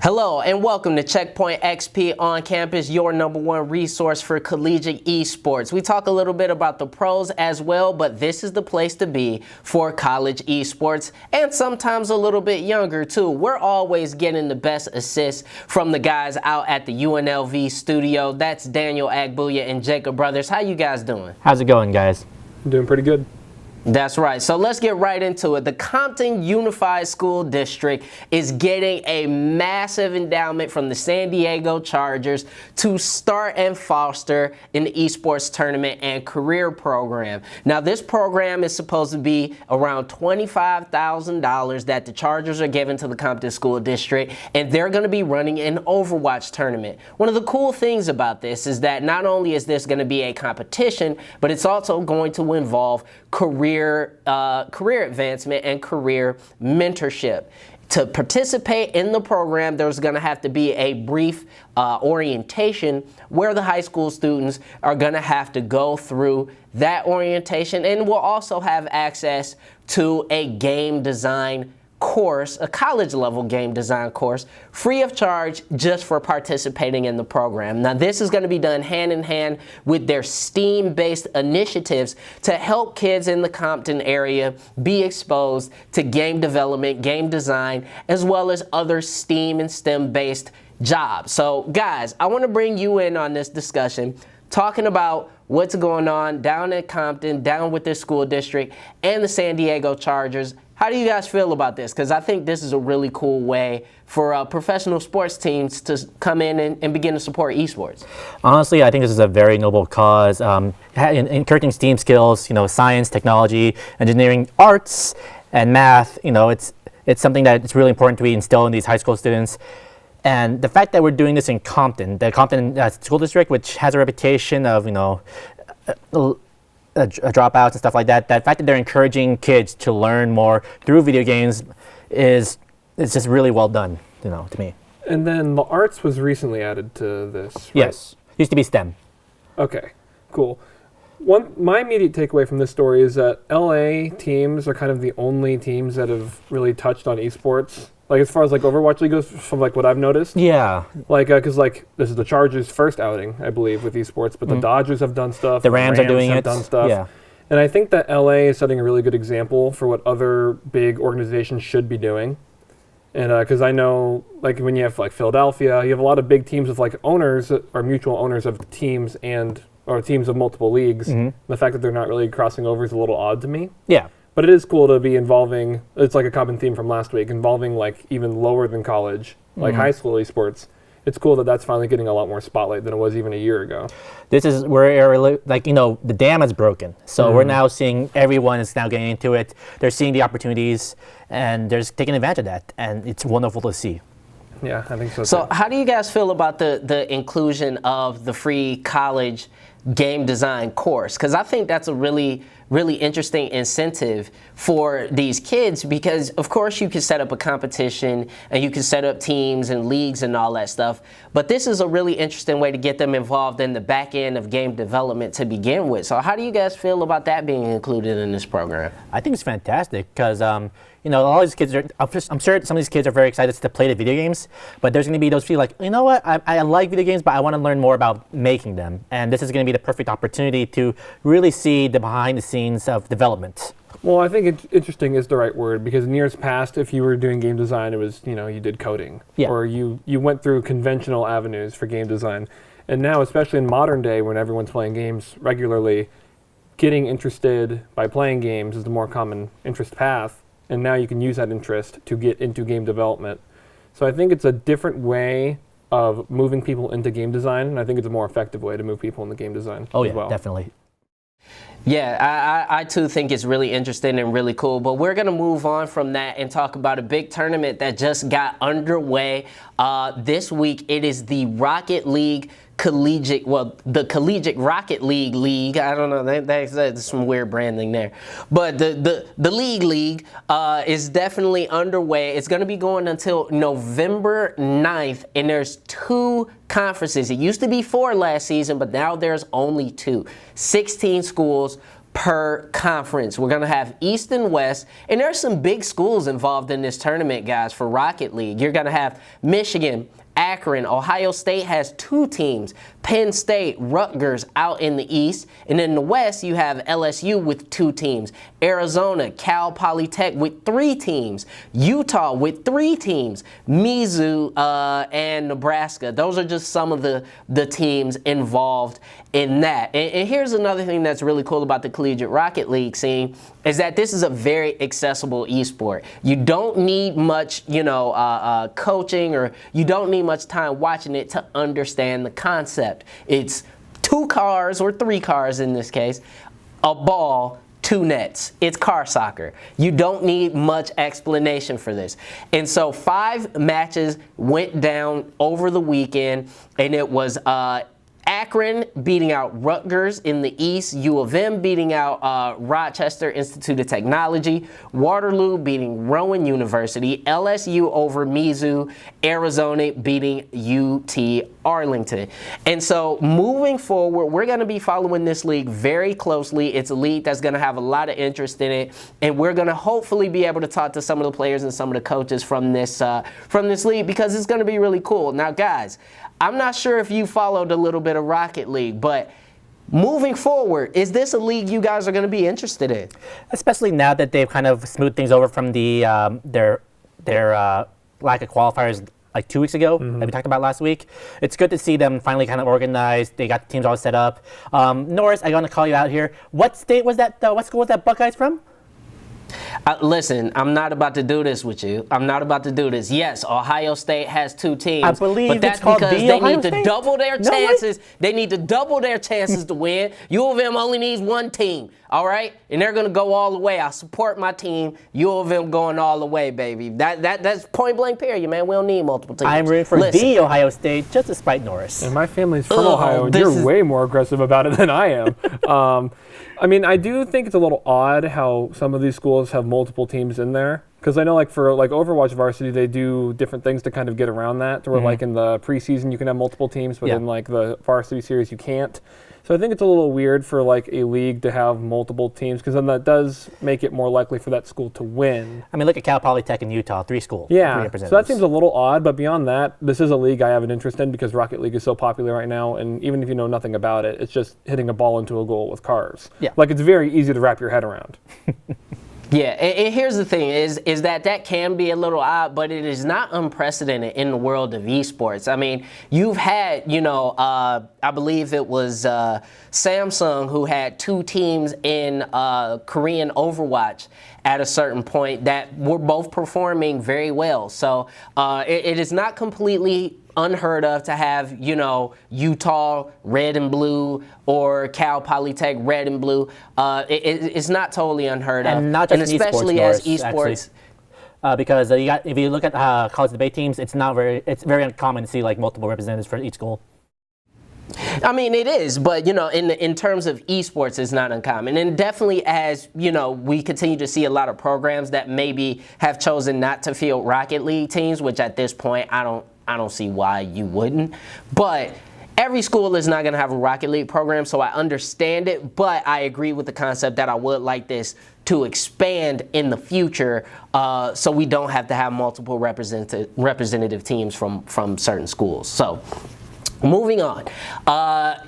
Hello and welcome to CheckpointXP On-Campus, your #1 resource for collegiate esports. We talk a little bit about the pros as well, but this is the place to be for college esports and sometimes a little bit younger too. We're always getting the best assists from the guys out at the UNLV studio. That's Daniel Agbuya and Jacob Brothers. How you guys doing? How's it going, guys? I'm doing pretty good. That's right. So let's get right into it. The Compton Unified School District is getting a massive endowment from the San Diego Chargers to start and foster an esports tournament and career program. Now, this program is supposed to be around $25,000 that the Chargers are giving to the Compton School District, and they're going to be running an Overwatch tournament. One of the cool things about this is that not only is this going to be a competition, but it's also going to involve career advancement and career mentorship. To participate in the program, there's going to have to be a brief orientation where the high school students are going to have to go through that orientation, and will also have access to a game design course, a college level game design course, free of charge just for participating in the program. Now, this is going to be done hand in hand with their STEAM-based initiatives to help kids in the Compton area be exposed to game development, game design, as well as other STEAM and STEM-based jobs. So, guys, I want to bring you in on this discussion, talking about what's going on down in Compton, down with this school district and the San Diego Chargers. How do you guys feel about this? Because I think this is a really cool way for professional sports teams to come in and begin to support esports. Honestly, I think this is a very noble cause. Encouraging STEAM skills, science, technology, engineering, arts, and math, it's something that it's really important to be instilled in these high school students. And the fact that we're doing this in Compton, the Compton School District, which has a reputation of, dropouts and stuff like that, the fact that they're encouraging kids to learn more through video games is just really well done, to me. And then the arts was recently added to this, right? Yes. Used to be STEM. Okay, cool. My immediate takeaway from this story is that LA teams are kind of the only teams that have really touched on esports. Like, as far as Overwatch League goes, from what I've noticed. Yeah. Because this is the Chargers' first outing, I believe, with esports, but the Dodgers have done stuff. The Rams are doing it. Done stuff. Yeah. And I think that LA is setting a really good example for what other big organizations should be doing. And because I know, when you have Philadelphia, you have a lot of big teams with owners or mutual owners of teams or teams of multiple leagues. Mm-hmm. The fact that they're not really crossing over is a little odd to me. Yeah. But it is cool to be involving, it's like a common theme from last week, involving even lower than college, high school esports. It's cool that that's finally getting a lot more spotlight than it was even a year ago. This is where, the dam is broken. So we're now seeing everyone is now getting into it. They're seeing the opportunities, and they're just taking advantage of that. And it's wonderful to see. Yeah, I think so. So how do you guys feel about the inclusion of the free college game design course? Because I think that's a really interesting incentive for these kids, because of course you can set up a competition and you can set up teams and leagues and all that stuff, but this is a really interesting way to get them involved in the back end of game development to begin with. So how do you guys feel about that being included in this program? I think it's fantastic because all these kids I'm sure some of these kids are very excited to play the video games, but there's going to be those people I like video games, but I want to learn more about making them. And this is going to be the perfect opportunity to really see the behind the scenes of development. Well, I think interesting is the right word, because in years past, if you were doing game design, it was, you did coding. Yeah. Or you went through conventional avenues for game design. And now, especially in modern day when everyone's playing games regularly, getting interested by playing games is the more common interest path. And now you can use that interest to get into game development. So I think it's a different way of moving people into game design, and I think it's a more effective way to move people into game design as well. Definitely. Yeah, I too think it's really interesting and really cool, but we're going to move on from that and talk about a big tournament that just got underway this week. It is the Rocket League Collegiate, the Collegiate Rocket League. I don't know, that's some weird branding there. But the League is definitely underway. It's going to be going until November 9th, and there's 2 conferences. It used to be 4 last season, but now there's only 2. 16 schools per conference. We're going to have East and West, and there's some big schools involved in this tournament, guys, for Rocket League. You're going to have Michigan, Akron, Ohio State has 2 teams, Penn State, Rutgers out in the East, and in the West you have LSU with 2 teams, Arizona, Cal Polytech with 3 teams, Utah with 3 teams, Mizzou and Nebraska. Those are just some of the teams involved in that. And here's another thing that's really cool about the Collegiate Rocket League scene is that this is a very accessible esport. You don't need much, coaching, or you don't need much time watching it to understand the concept. It's 2 cars, or 3 cars in this case, a ball, 2 nets. It's car soccer. You don't need much explanation for this. And so 5 matches went down over the weekend, and it was Akron beating out Rutgers in the East, U of M beating out Rochester Institute of Technology, Waterloo beating Rowan University, LSU over Mizzou, Arizona beating UT Arlington. And so moving forward, we're going to be following this league very closely. It's a league that's going to have a lot of interest in it, and we're going to hopefully be able to talk to some of the players and some of the coaches from this league, because it's going to be really cool. Now, guys, I'm not sure if you followed a little bit of Rocket League, but moving forward, is this a league you guys are going to be interested in? Especially now that they've kind of smoothed things over from the their lack of qualifiers like 2 weeks ago that we talked about last week. It's good to see them finally kind of organized. They got the teams all set up. Norris, I'm going to call you out here. What state was that? What school was that Buckeyes from? Listen, I'm not about to do this with you. I'm not about to do this. Yes, Ohio State has 2 teams. I believe but that's it's called because the they Ohio need to State? double their No way. chances. They need to double their chances to win. U of M only needs 1 team, all right? And they're going to go all the way. I support my team. U of M going all the way, baby. That's point blank period, man. We don't need multiple teams. I'm rooting for the Ohio State just to spite Norris. And my family's from Ohio, and you're way more aggressive about it than I am. I mean, I do think it's a little odd how some of these schools have multiple teams in there. Because I know, like, for Overwatch Varsity, they do different things to kind of get around that. To where, like, in the preseason, you can have multiple teams, but in, like, the Varsity Series, you can't. So I think it's a little weird for, like, a league to have multiple teams, because then that does make it more likely for that school to win. I mean, look at Cal Polytech in Utah, 3 schools. Yeah, so that seems a little odd, but beyond that, this is a league I have an interest in because Rocket League is so popular right now, and even if you know nothing about it, it's just hitting a ball into a goal with cars. Yeah. Like, it's very easy to wrap your head around. Yeah, and here's the thing, is that can be a little odd, but it is not unprecedented in the world of esports. I mean, you've had, I believe it was Samsung who had 2 teams in Korean Overwatch at a certain point that were both performing very well. So it is not completely unheard of to have, Utah red and blue or Cal Polytech red and blue. It's not totally unheard of. And not just especially esports, as esports. Because if you look at college debate teams, it's very uncommon to see like multiple representatives for each school. I mean, it is, but, in terms of esports, it's not uncommon. And definitely as, we continue to see a lot of programs that maybe have chosen not to field Rocket League teams, which at this point, I don't see why you wouldn't. But every school is not going to have a Rocket League program, so I understand it. But I agree with the concept that I would like this to expand in the future, so we don't have to have multiple representative teams from certain schools. So moving on,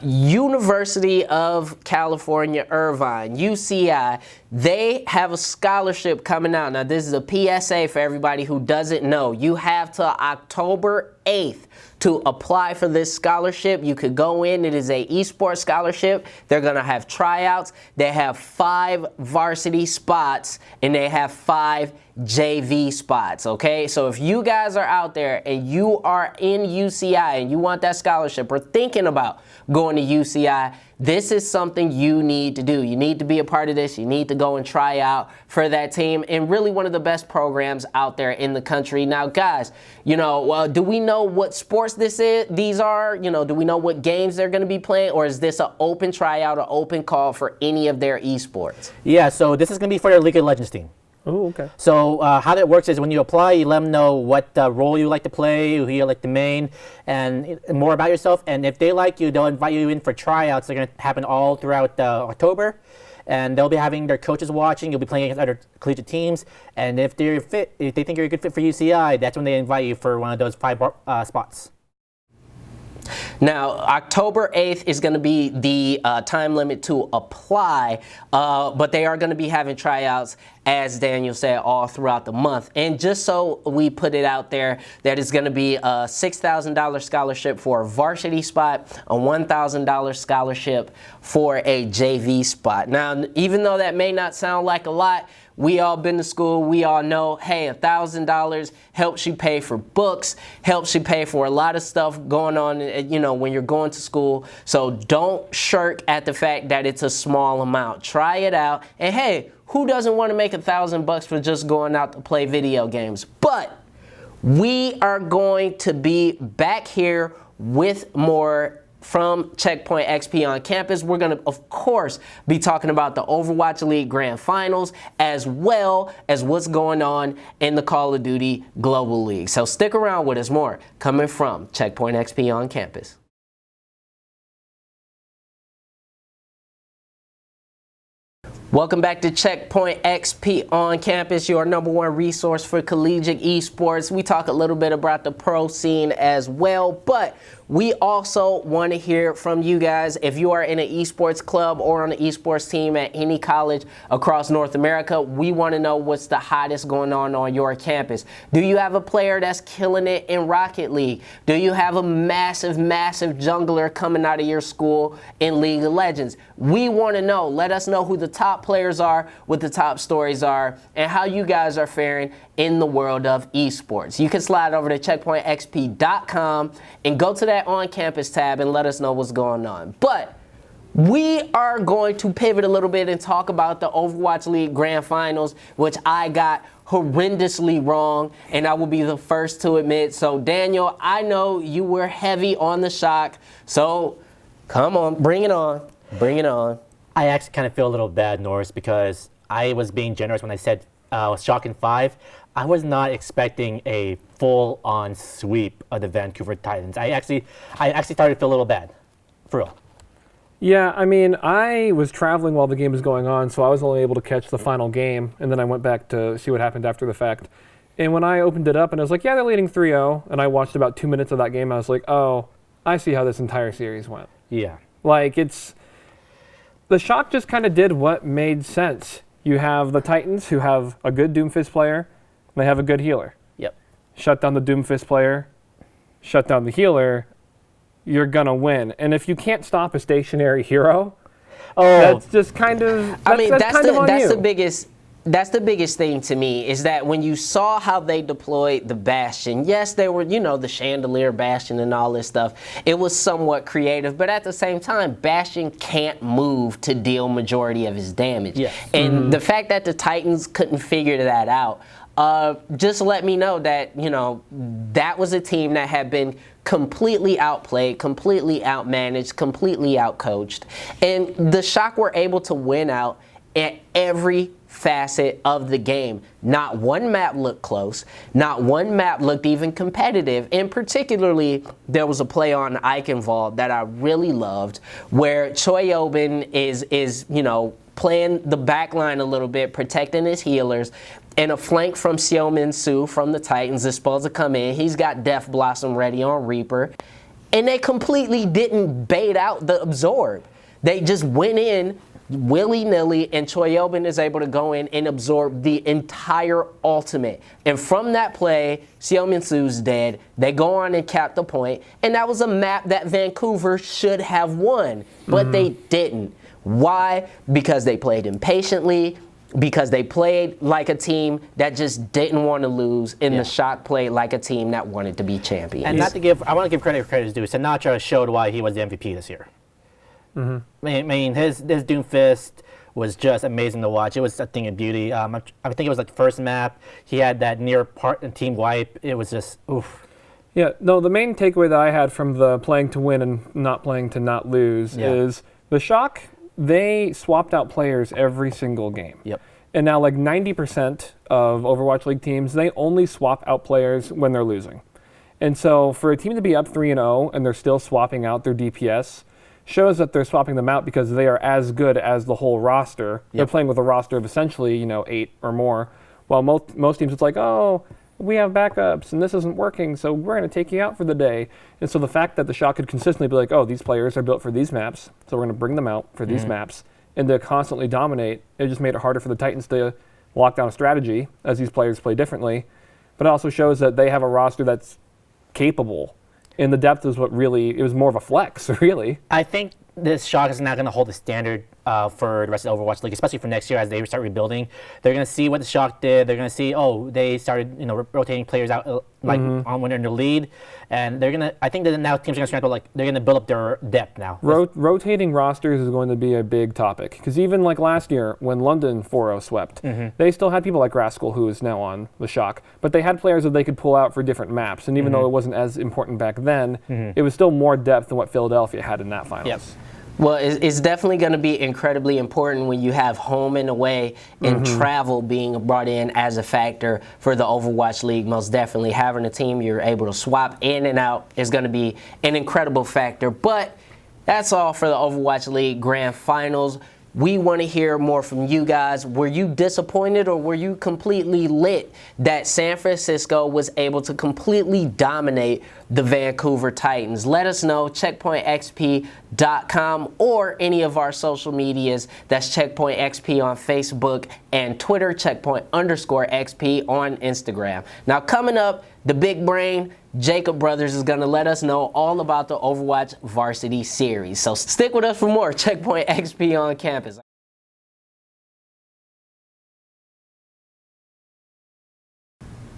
University of California, Irvine, UCI, they have a scholarship coming out. Now, this is a PSA for everybody who doesn't know. You have till October 8th to apply for this scholarship. You could go in. It is a esports scholarship. They're going to have tryouts. They have 5 varsity spots, and they have 5 JV spots, okay? So if you guys are out there and you are in UCI and you want that scholarship or thinking about going to UCI, this is something you need to do. You need to be a part of this. You need to go and try out for that team, and really one of the best programs out there in the country. Now, guys, do we know what sports these are? Do we know what games they're going to be playing, or is this an open tryout or open call for any of their esports? Yeah, so this is going to be for their League of Legends team. Oh, okay. So how that works is when you apply, you let them know what role you like to play, who you like to main, and more about yourself. And if they like you, they'll invite you in for tryouts. They're going to happen all throughout October. and they'll be having their coaches watching. You'll be playing against other collegiate teams, and if they're fit, if they think you're a good fit for UCI, that's when they invite you for one of those 5 spots. Now, October 8th is going to be the time limit to apply, but they are going to be having tryouts, as Daniel said, all throughout the month. And just so we put it out there, that is going to be a $6,000 scholarship for a varsity spot, a $1,000 scholarship for a JV spot. Now, even though that may not sound like a lot, we all been to school. We all know, hey, $1,000 helps you pay for books, helps you pay for a lot of stuff going on, you know, when you're going to school. So don't shirk at the fact that it's a small amount. Try it out. And hey, who doesn't want to make $1,000 for just going out to play video games? But we are going to be back here with more from Checkpoint XP on campus. We're going to, of course, be talking about the Overwatch League Grand Finals, as well as what's going on in the Call of Duty Global League. So stick around with us. More coming from Checkpoint XP on campus. Welcome back to Checkpoint XP on campus, your #1 resource for collegiate esports. We talk a little bit about the pro scene as well, but we also want to hear from you guys. If you are in an esports club or on an esports team at any college across North America, we want to know what's the hottest going on your campus. Do you have a player that's killing it in Rocket League? Do you have a massive jungler coming out of your school in League of Legends? We want to know. Let us know who the top players are, what the top stories are, and how you guys are faring in the world of esports. You can slide over to checkpointxp.com and go to that on-campus tab and let us know what's going on. But we are going to pivot a little bit and talk about the Overwatch League Grand Finals, which I got horrendously wrong, and I will be the first to admit. So Daniel, I know you were heavy on the shock, so come on, bring it on, bring it on. I actually kind of feel a little bad, Norris, because I was being generous when I said shock in 5. I was not expecting a full-on sweep of the Vancouver Titans. I actually started to feel a little bad, for real. Yeah, I mean, I was traveling while the game was going on, so I was only able to catch the final game, and then I went back to see what happened after the fact. And when I opened it up, and I was like, yeah, they're leading 3-0, and I watched about 2 minutes of that game, I was like, oh, I see how this entire series went. Yeah. Like, the shock just kind of did what made sense. You have the Titans, who have a good Doomfist player, and they have a good healer. Yep. Shut down the Doomfist player, shut down the healer, you're going to win. And if you can't stop a stationary hero, that's just kind of, that's the biggest thing to me, is that when you saw how they deployed the Bastion, yes, they were, you know, the Chandelier Bastion and all this stuff. It was somewhat creative, but at the same time, Bastion can't move to deal majority of his damage. Yes. And the fact that the Titans couldn't figure that out, just let me know that, you know, that was a team that had been completely outplayed, completely outmanaged, completely outcoached. And the Shock were able to win out at every facet of the game. Not one map looked close. Not one map looked even competitive. And particularly, there was a play on Eichenwald that I really loved, where Choi Yobin is you know, playing the back line a little bit, protecting his healers, and a flank from Xiaomin Su from the Titans is supposed to come in. He's got Death Blossom ready on Reaper. And they completely didn't bait out the absorb. They just went in willy-nilly, and Choi Yobin is able to go in and absorb the entire ultimate. And from that play, Xiaomin Su's dead. They go on and cap the point. And that was a map that Vancouver should have won, but they didn't. Why? Because they played impatiently, because they played like a team that just didn't want to lose, and the Shock played like a team that wanted to be champions. And I want to give credit where credit is due. Sinatra showed why he was the MVP this year. I mean, his Doomfist was just amazing to watch. It was a thing of beauty. I think it was like the first map. He had that near part team wipe. It was just, oof. Yeah, no, the main takeaway that I had from the playing to win and not playing to not lose is the Shock, they swapped out players every single game. Yep. And now like 90% of Overwatch League teams, they only swap out players when they're losing. And so for a team to be up 3-0 and they're still swapping out their DPS, shows that they're swapping them out because they are as good as the whole roster. They're playing with a roster of essentially, 8 or more, while most teams it's like, oh, we have backups and this isn't working, so we're going to take you out for the day. And so the fact that the Shock could consistently be like, oh, these players are built for these maps, so we're going to bring them out for these maps, and to constantly dominate, it just made it harder for the Titans to lock down a strategy as these players play differently. But it also shows that they have a roster that's capable. And the depth is what really, it was more of a flex, really. I think this Shock is not going to hold the standard for the rest of the Overwatch League, especially for next year as they start rebuilding. They're going to see what the Shock did. They're going to see, oh, they started, rotating players out when they're in the lead, and they're going to. I think that now teams are going to strengthen, they're going to build up their depth now. Rotating rosters is going to be a big topic because even like last year when London 4-0 swept, they still had people like Rascal, who is now on the Shock, but they had players that they could pull out for different maps, and even though it wasn't as important back then, it was still more depth than what Philadelphia had in that finals. Yep. Well, it's definitely going to be incredibly important when you have home and away and travel being brought in as a factor for the Overwatch League. Most definitely having a team you're able to swap in and out is going to be an incredible factor. But that's all for the Overwatch League Grand Finals. We want to hear more from you guys. Were you disappointed or were you completely lit that San Francisco was able to completely dominate the Vancouver Titans? Let us know, CheckpointXP.com or any of our social medias. That's CheckpointXP on Facebook and Twitter, Checkpoint_XP on Instagram. Now coming up, the big brain, Jacob Brothers, is going to let us know all about the Overwatch Varsity Series. So stick with us for more Checkpoint XP on Campus.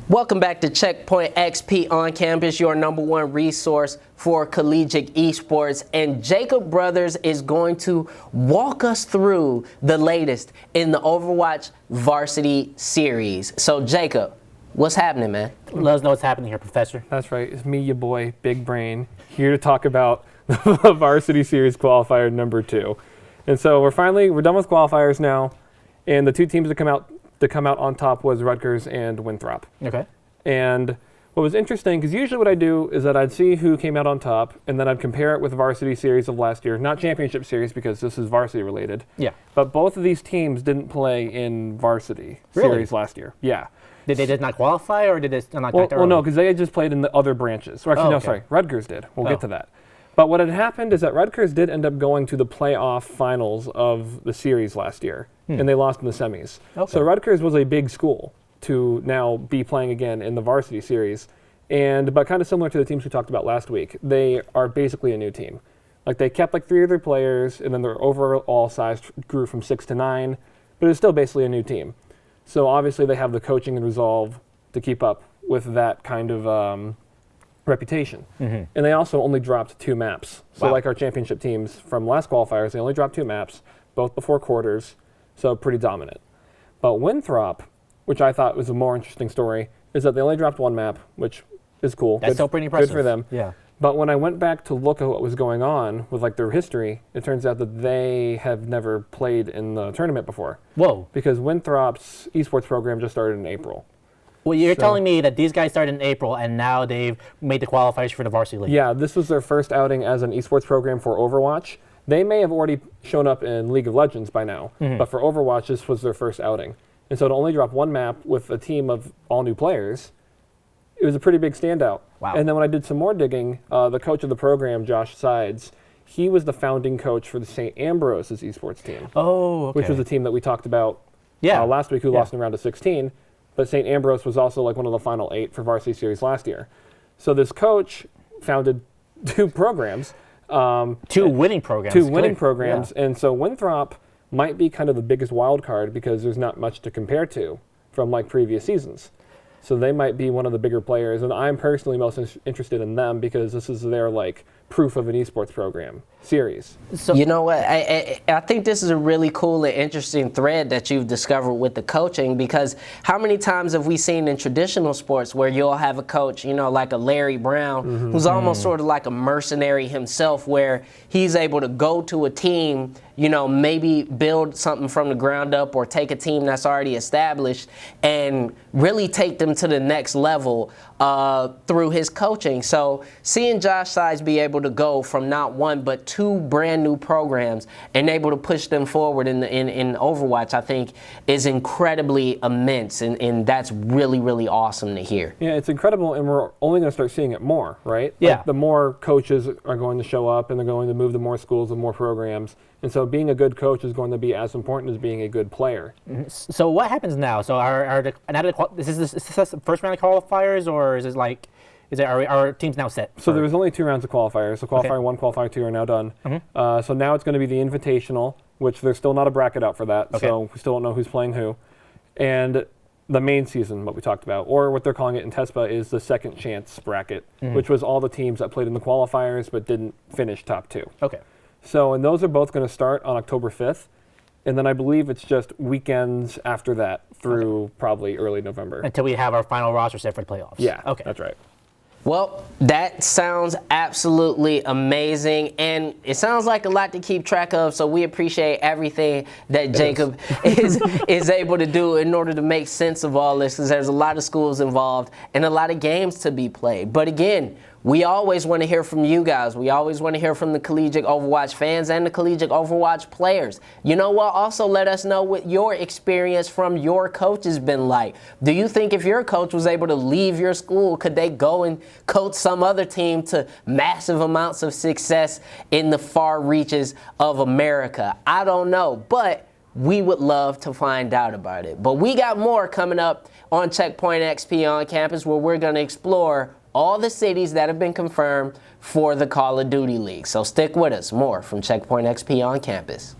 Welcome back to Checkpoint XP on Campus, your #1 resource for collegiate esports. And Jacob Brothers is going to walk us through the latest in the Overwatch Varsity Series. So Jacob, what's happening, man? Let us know what's happening here, Professor. That's right. It's me, your boy, Big Brain, here to talk about the Varsity Series qualifier #2. And so we're done with qualifiers now, and the two teams that come out on top was Rutgers and Winthrop. Okay. And what was interesting, because usually what I do is that I'd see who came out on top, and then I'd compare it with the Varsity Series of last year, not Championship Series because this is varsity related. Yeah. But both of these teams didn't play in Varsity Series last year. Yeah. Did they not qualify, or did they not? Well, no, because they had just played in the other branches. Or actually, no, sorry, Rutgers did. We'll get to that. But what had happened is that Rutgers did end up going to the playoff finals of the series last year, and they lost in the semis. Okay. So Rutgers was a big school to now be playing again in the Varsity Series. But kind of similar to the teams we talked about last week, they are basically a new team. Like they kept 3 of their players, and then their overall size grew from 6 to 9, but it's still basically a new team. So obviously they have the coaching and resolve to keep up with that kind of reputation. And they also only dropped 2 maps. So like our championship teams from last qualifiers, they only dropped 2 maps, both before quarters, so pretty dominant. But Winthrop, which I thought was a more interesting story, is that they only dropped 1 map, which is cool. That's still pretty impressive. Good for them. Yeah. But when I went back to look at what was going on with their history, it turns out that they have never played in the tournament before. Whoa. Because Winthrop's esports program just started in April. Well, you're telling me that these guys started in April and now they've made the qualifiers for the Varsity League. Yeah, this was their first outing as an esports program for Overwatch. They may have already shown up in League of Legends by now, but for Overwatch, this was their first outing. And so to only drop 1 map with a team of all new players, it was a pretty big standout. Wow. And then when I did some more digging, the coach of the program, Josh Sides, he was the founding coach for the St. Ambrose's esports team. Oh, okay. Which was a team that we talked about last week who lost in round of 16. But St. Ambrose was also one of the final 8 for Varsity Series last year. So this coach founded 2 programs. 2 winning programs. 2 winning programs. Yeah. And so Winthrop might be kind of the biggest wild card because there's not much to compare to from previous seasons. So they might be one of the bigger players, and I'm personally most interested in them because this is their proof of an esports program series. So, you know what? I think this is a really cool and interesting thread that you've discovered with the coaching, because how many times have we seen in traditional sports where you'll have a coach, like a Larry Brown, who's almost sort of like a mercenary himself, where he's able to go to a team, maybe build something from the ground up or take a team that's already established and really take them to the next level through his coaching. So seeing Josh Sides be able to go from not one but two brand new programs and able to push them forward in Overwatch, I think is incredibly immense, and that's really, really awesome to hear. Yeah, it's incredible, and we're only going to start seeing it more, right? Yeah. Like, the more coaches are going to show up, and they're going to move to more schools and more programs. And so being a good coach is going to be as important as being a good player. So what happens now? So is this the first round of qualifiers, or is it like, are teams now set? So there was only 2 rounds of qualifiers. So qualifier 1, qualifier 2 are now done. So now it's going to be the Invitational, which there's still not a bracket out for that. Okay. So we still don't know who's playing who. And the main season, what we talked about, or what they're calling it in TESPA, is the second chance bracket, which was all the teams that played in the qualifiers but didn't finish top 2. Okay. So, and those are both going to start on October 5th. And then I believe it's just weekends after that through probably early November. Until we have our final roster set for the playoffs. Yeah, Okay. that's right. Well, that sounds absolutely amazing, and it sounds like a lot to keep track of, so we appreciate everything that Jacob is able to do in order to make sense of all this, because there's a lot of schools involved and a lot of games to be played. But again, we always want to hear from you guys. We always want to hear from the Collegiate Overwatch fans and the Collegiate Overwatch players. You know what? Also let us know what your experience from your coach has been like. Do you think if your coach was able to leave your school, could they go and coach some other team to massive amounts of success in the far reaches of America? I don't know, but we would love to find out about it. But we got more coming up on Checkpoint XP on campus, where we're going to explore all the cities that have been confirmed for the Call of Duty League. So stick with us. More from Checkpoint XP on campus.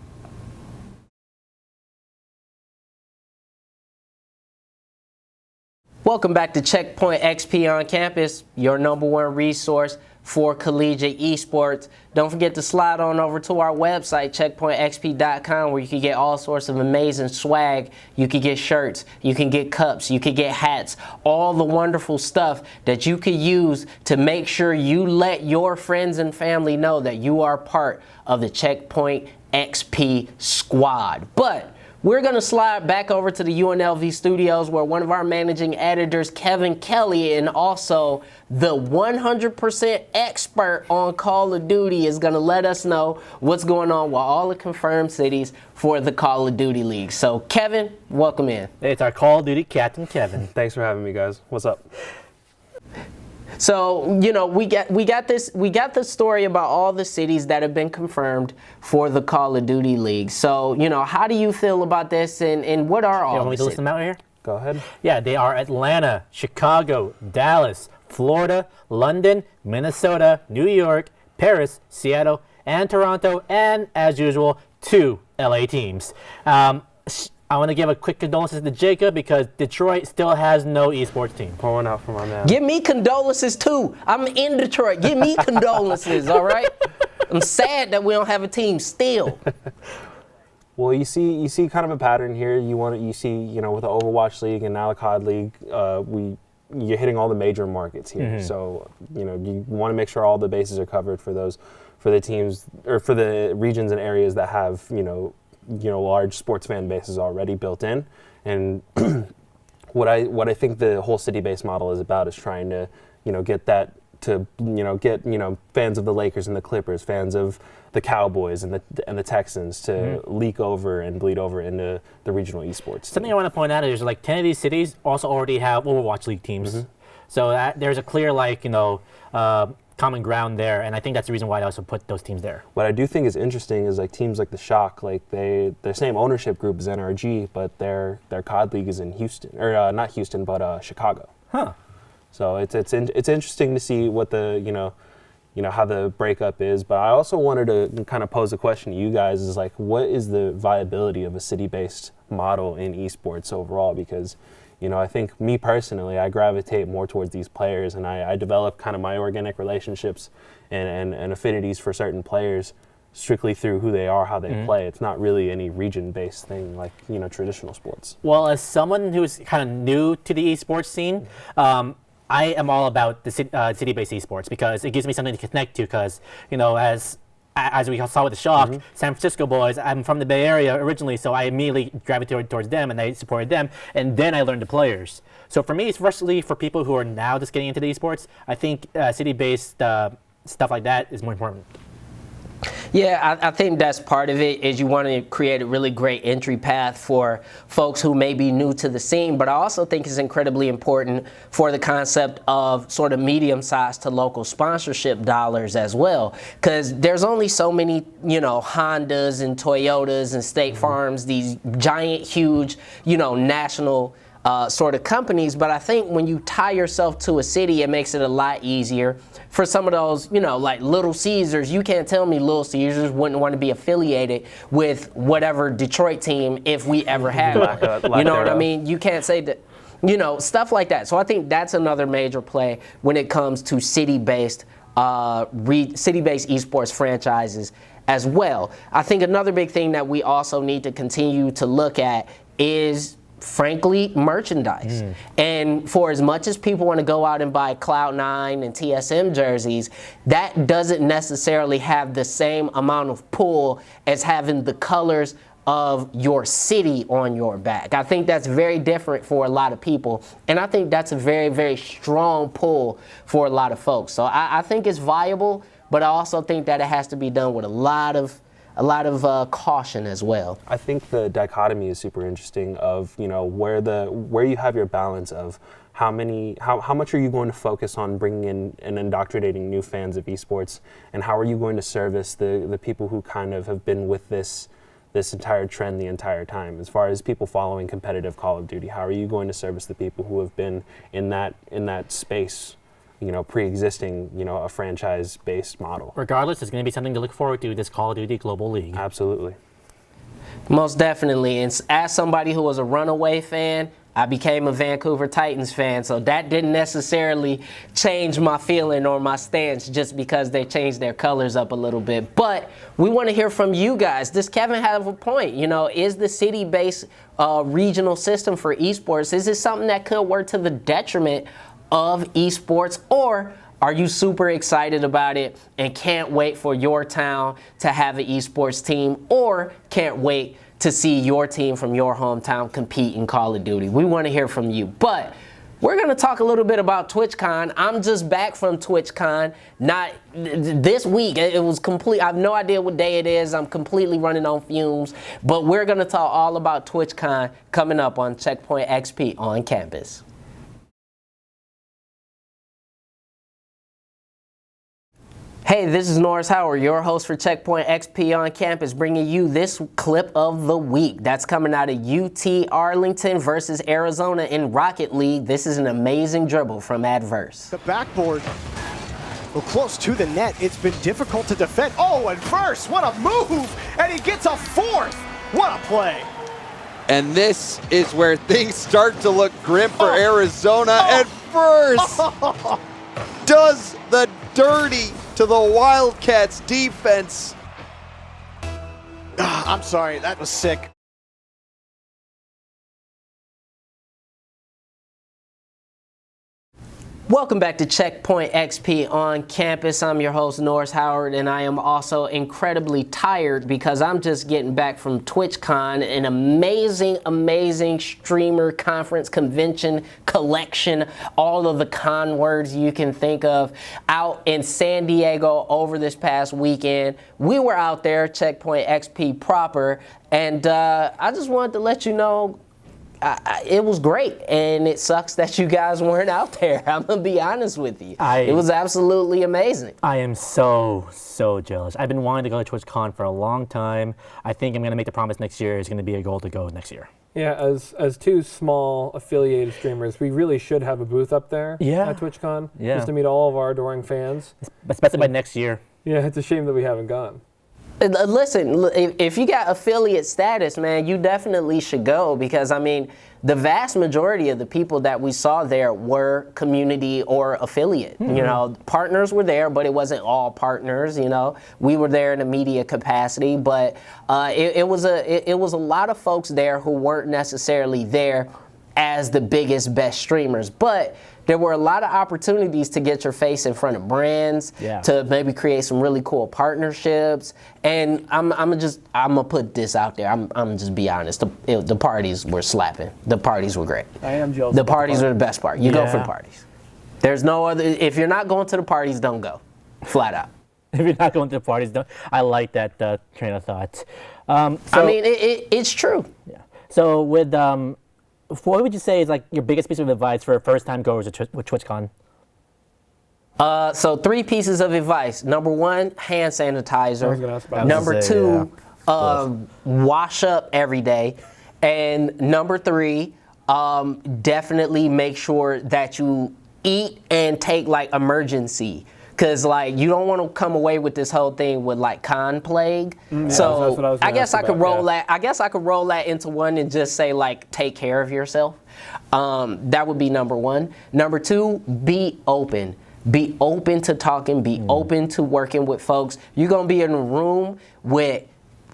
Welcome back to Checkpoint XP on campus, your #1 resource for collegiate esports. Don't forget to slide on over to our website, checkpointxp.com, where you can get all sorts of amazing swag. You can get shirts, you can get cups, you can get hats, all the wonderful stuff that you could use to make sure you let your friends and family know that you are part of the Checkpoint XP squad. But we're going to slide back over to the UNLV studios, where one of our managing editors, Kevin Kelly, and also the 100% expert on Call of Duty, is going to let us know what's going on with all the confirmed cities for the Call of Duty League. So, Kevin, welcome in. It's our Call of Duty captain, Kevin. Thanks for having me, guys. What's up? So, you know, we got the story about all the cities that have been confirmed for the Call of Duty League. So, you know, how do you feel about this, and what are all You want me the to list them out here? Go ahead. Yeah, they are Atlanta, Chicago, Dallas, Florida, London, Minnesota, New York, Paris, Seattle, and Toronto, and, as usual, 2 LA teams. I want to give a quick condolences to Jacob, because Detroit still has no esports team. Pour one out for my man. Give me condolences too. I'm in Detroit. Give me condolences, all right? I'm sad that we don't have a team still. Well, you see kind of a pattern here. You see, you know, with the Overwatch League and now the COD League, you're hitting all the major markets here. So, you know, you want to make sure all the bases are covered for the teams, or for the regions and areas that have, you know, large sports fan bases already built in. And what I think the whole city-based model is about is trying to, you know, get that to, you know, get, you know, fans of the Lakers and the Clippers, fans of the Cowboys and the Texans to leak over and bleed over into the regional esports. Something I want to point out is, like, 10 of these cities also already have Overwatch League teams. So there's a clear, like, you know, common ground there, and I think that's the reason why I also put those teams there. What I do think is interesting is, like, teams like the Shock, like their same ownership group is NRG, but their COD League is in Houston, or not Houston, but Chicago. Huh. So it's interesting to see what the you know how the breakup is. But I also wanted to kind of pose a question to you guys: is like, what is the viability of a city-based model in esports overall? Because, you know, I think me personally, I gravitate more towards these players, and I develop kind of my organic relationships and affinities for certain players strictly through who they are, how they play. It's not really any region-based thing like, you know, traditional sports. Well, as someone who's kind of new to the esports scene, I am all about the city-based esports, because it gives me something to connect to. Because, you know, as as we saw with the Shock, San Francisco boys, I'm from the Bay Area originally, so I immediately gravitated towards them and I supported them, and then I learned the players. So for me, especially for people who are now just getting into the esports, I think city-based stuff like that is more important. Yeah, I think that's part of it, is you want to create a really great entry path for folks who may be new to the scene, but I also think it's incredibly important for the concept of sort of medium-sized to local sponsorship dollars as well, because there's only so many, Hondas and Toyotas and State Farms, these giant, huge, national sort of companies, but I think when you tie yourself to a city, it makes it a lot easier. For some of those, like Little Caesars, you can't tell me Little Caesars wouldn't want to be affiliated with whatever Detroit team if we ever had one. You know what I mean? You can't say that, stuff like that. So I think that's another major play when it comes to city-based esports franchises as well. I think another big thing that we also need to continue to look at is, frankly, merchandise. And for as much as people want to go out and buy Cloud9 and TSM jerseys, that doesn't necessarily have the same amount of pull as having the colors of your city on your back. I think that's very different for a lot of people, and I think that's a very, very strong pull for a lot of folks. So I think it's viable, but I also think that it has to be done with a lot of caution as well. I think the dichotomy is super interesting of, where you have your balance of how much are you going to focus on bringing in and indoctrinating new fans of esports, and how are you going to service the people who kind of have been with this entire trend the entire time. As far as people following competitive Call of Duty, how are you going to service the people who have been in that space, pre-existing, a franchise-based model? Regardless, it's going to be something to look forward to, this Call of Duty Global League. Absolutely. Most definitely. And as somebody who was a Runaway fan, I became a Vancouver Titans fan, so that didn't necessarily change my feeling or my stance just because they changed their colors up a little bit. But we want to hear from you guys. Does Kevin have a point? Is the city-based regional system for esports, is it something that could work to the detriment of esports, or are you super excited about it and can't wait for your town to have an esports team, or can't wait to see your team from your hometown compete in Call of Duty? We want to hear from you. But we're going to talk a little bit about TwitchCon. I'm just back from TwitchCon, not this week. It was complete. I have no idea what day it is. I'm completely running on fumes. But we're going to talk all about TwitchCon coming up on Checkpoint XP on campus. Hey, this is Norris Howard, your host for Checkpoint XP on Campus, bringing you this clip of the week. That's coming out of UT Arlington versus Arizona in Rocket League. This is an amazing dribble from Adverse. The backboard, close to the net. It's been difficult to defend. Oh, and Verse, what a move! And he gets a fourth. What a play! And this is where things start to look grim for Arizona. And Verse does the dirty to the Wildcats defense. I'm sorry, that was sick. Welcome back to Checkpoint XP on campus. I'm your host, Norris Howard, and I am also incredibly tired because I'm just getting back from TwitchCon, an amazing streamer conference convention collection, all of the con words you can think of, out in San Diego over this past weekend. We were out there, Checkpoint XP proper, and I just wanted to let you know it was great, and it sucks that you guys weren't out there. I'm going to be honest with you. It was absolutely amazing. I am so jealous. I've been wanting to go to TwitchCon for a long time. I think I'm going to make the promise next year. It's going to be a goal to go next year. Yeah, as two small affiliated streamers, we really should have a booth up there at TwitchCon just to meet all of our adoring fans. Especially by next year. Yeah, it's a shame that we haven't gone. Listen, if you got affiliate status, man, you definitely should go, because, I mean, the vast majority of the people that we saw there were community or affiliate. Mm-hmm. Partners were there, but it wasn't all partners. We were there in a media capacity, but it was a lot of folks there who weren't necessarily there as the biggest, best streamers. But there were a lot of opportunities to get your face in front of brands, to maybe create some really cool partnerships. And I'm gonna put this out there. I'm just be honest. The parties were slapping. The parties were great. I am jealous. The parties are the best part. You go for the parties. There's no other. If you're not going to the parties, don't go. Flat out. If you're not going to the parties, don't. I like that train of thought. I mean, it's true. Yeah. So with what would you say is like your biggest piece of advice for first-time goers with TwitchCon? So 3 pieces of advice. Number 1, hand sanitizer. I was gonna ask about that. Number 2, wash up every day. And number 3, definitely make sure that you eat and take like emergency. Cause like you don't want to come away with this whole thing with like con plague. So that's what I was I guess I could roll that. I guess I could roll that into one and just say like take care of yourself. That would be number 1. Number 2, be open. Be open to talking. Be open to working with folks. You're gonna be in a room with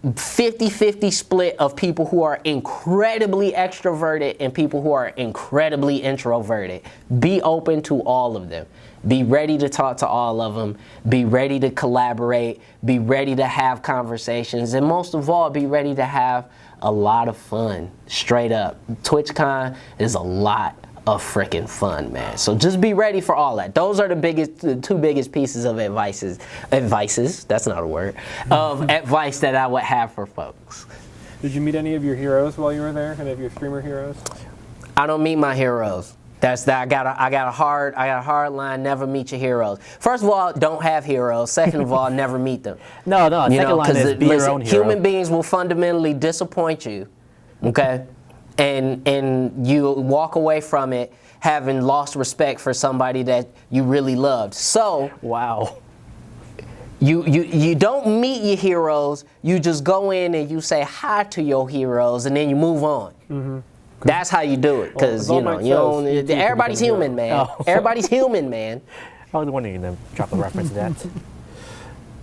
50-50 split of people who are incredibly extroverted and people who are incredibly introverted. Be open to all of them. Be ready to talk to all of them. Be ready to collaborate. Be ready to have conversations. And most of all, be ready to have a lot of fun. Straight up. TwitchCon is a lot of freaking fun, man. So just be ready for all that. Those are the 2 biggest pieces of advices, that's not a word, of advice that I would have for folks. Did you meet any of your heroes while you were there? Any of your streamer heroes? I don't meet my heroes. That's that. I got a hard line. Never meet your heroes. First of all, don't have heroes. Second of all, never meet them. No. Second line is be your own hero. Human beings will fundamentally disappoint you. Okay. And you walk away from it having lost respect for somebody that you really loved. So wow, you don't meet your heroes. You just go in and you say hi to your heroes, and then you move on. That's how you do it, because everybody's human, man. Everybody's human, man. I was wondering to drop a reference to that.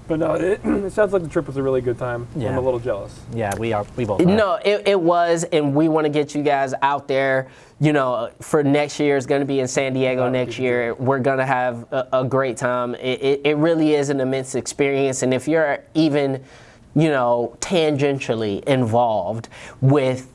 But no, it sounds like the trip was a really good time. Yeah. I'm a little jealous. Yeah, we both are. No, it was, and we want to get you guys out there. You know, for next year, it's going to be in San Diego next year. We're going to have a great time. It really is an immense experience, and if you're even, tangentially involved with,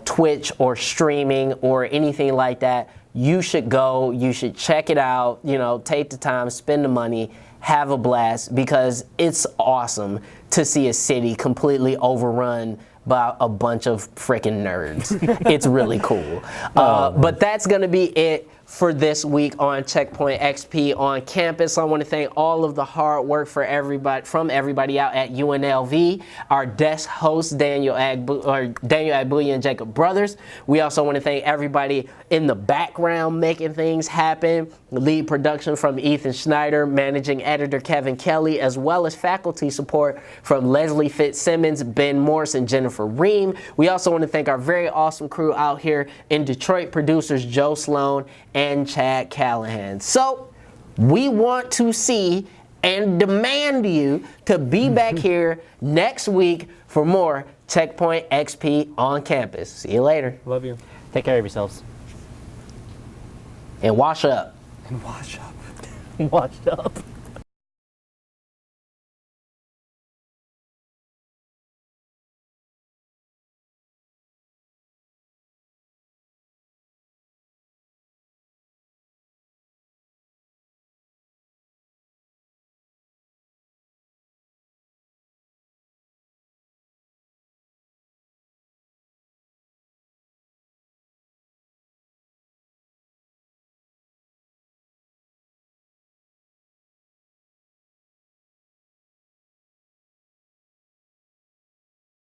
Twitch or streaming or anything like that, you should go. You should check it out. Take the time, spend the money, have a blast, because it's awesome to see a city completely overrun by a bunch of freaking nerds. It's really cool. But that's going to be it for this week on Checkpoint XP on campus. I want to thank all of the hard work from everybody out at UNLV, our desk hosts, Daniel Agbuya and Jacob Brothers. We also want to thank everybody in the background making things happen. Lead production from Ethan Schneider, managing editor Kevin Kelly, as well as faculty support from Leslie Fitzsimmons, Ben Morse, and Jennifer Ream. We also want to thank our very awesome crew out here in Detroit, producers Joe Sloan and Chad Callahan. So we want to see and demand you to be back here next week for more Checkpoint XP on campus. See you later. Love you. Take care of yourselves. And wash up. And wash up. Wash up.